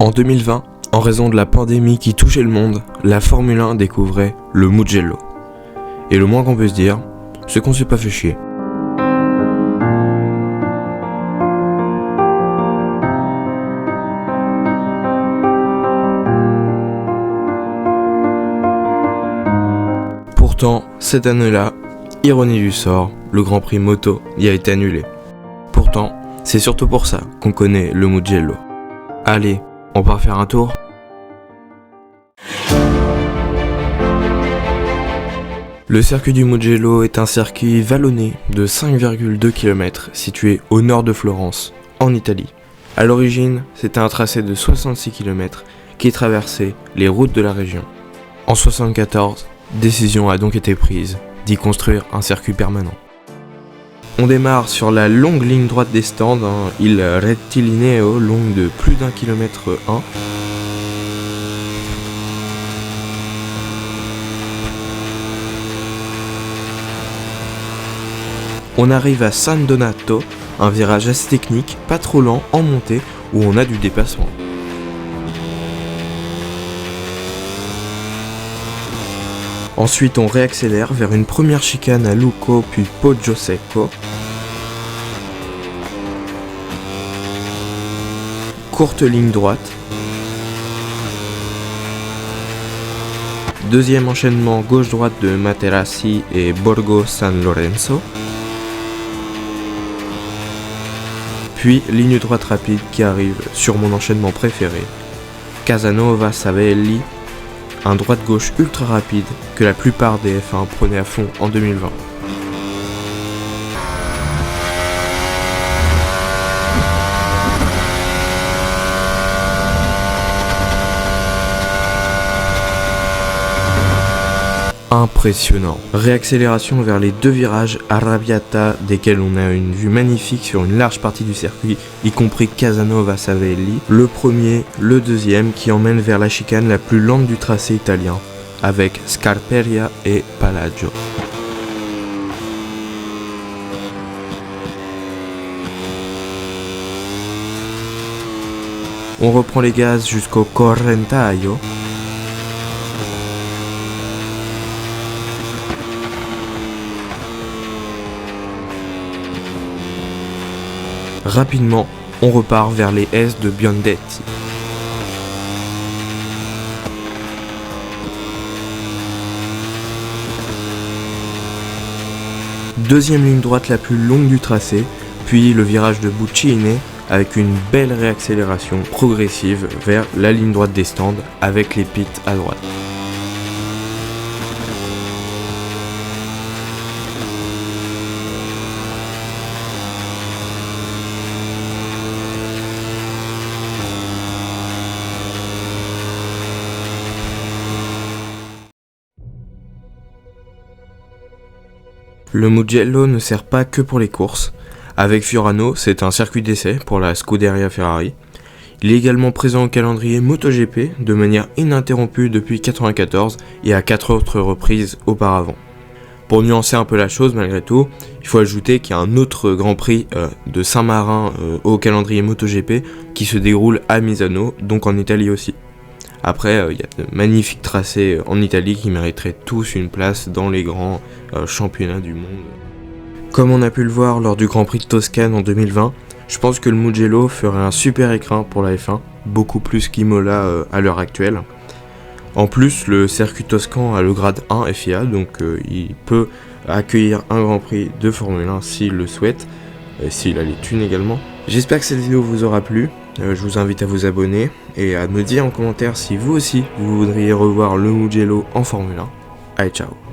En 2020, en raison de la pandémie qui touchait le monde, la Formule 1 découvrait le Mugello. Et le moins qu'on peut se dire, c'est qu'on s'est pas fait chier. Pourtant, cette année-là, ironie du sort, le Grand Prix moto y a été annulé. Pourtant, c'est surtout pour ça qu'on connaît le Mugello. Allez, on part faire un tour ? Le circuit du Mugello est un circuit vallonné de 5,2 km situé au nord de Florence, en Italie. A l'origine, c'était un tracé de 66 km qui traversait les routes de la région. En 1974, décision a donc été prise d'y construire un circuit permanent. On démarre sur la longue ligne droite des stands, il rettilineo, longue de plus d'1 km 1. On arrive à San Donato, un virage assez technique, pas trop lent, en montée, où on a du dépassement. Ensuite, on réaccélère vers une première chicane à Lucco puis Poggio-Secco. Courte ligne droite. Deuxième enchaînement gauche-droite de Materassi et Borgo San Lorenzo. Puis ligne droite rapide qui arrive sur mon enchaînement préféré, Casanova Savelli, un droite-gauche ultra rapide que la plupart des F1 prenaient à fond en 2020. Impressionnant. Réaccélération vers les deux virages Arrabbiata, desquels on a une vue magnifique sur une large partie du circuit, y compris Casanova Savelli. Le premier, le deuxième, qui emmène vers la chicane la plus lente du tracé italien, avec Scarperia et Palagio. On reprend les gaz jusqu'au Correntaio. Rapidement, on repart vers les S de Biondetti. Deuxième ligne droite la plus longue du tracé, puis le virage de Buccine avec une belle réaccélération progressive vers la ligne droite des stands avec les pits à droite. Le Mugello ne sert pas que pour les courses. Avec Fiorano, c'est un circuit d'essai pour la Scuderia Ferrari. Il est également présent au calendrier MotoGP de manière ininterrompue depuis 1994 et à 4 autres reprises auparavant. Pour nuancer un peu la chose malgré tout, il faut ajouter qu'il y a un autre Grand Prix de Saint-Marin au calendrier MotoGP qui se déroule à Misano, donc en Italie aussi. Après, il y a de magnifiques tracés en Italie qui mériteraient tous une place dans les grands championnats du monde. Comme on a pu le voir lors du Grand Prix de Toscane en 2020, je pense que le Mugello ferait un super écrin pour la F1, beaucoup plus qu'Imola à l'heure actuelle. En plus, le circuit toscan a le grade 1 FIA, donc il peut accueillir un Grand Prix de Formule 1 s'il le souhaite, et s'il a les thunes également. J'espère que cette vidéo vous aura plu. Je vous invite à vous abonner et à me dire en commentaire si vous aussi vous voudriez revoir le Mugello en Formule 1. Allez, ciao!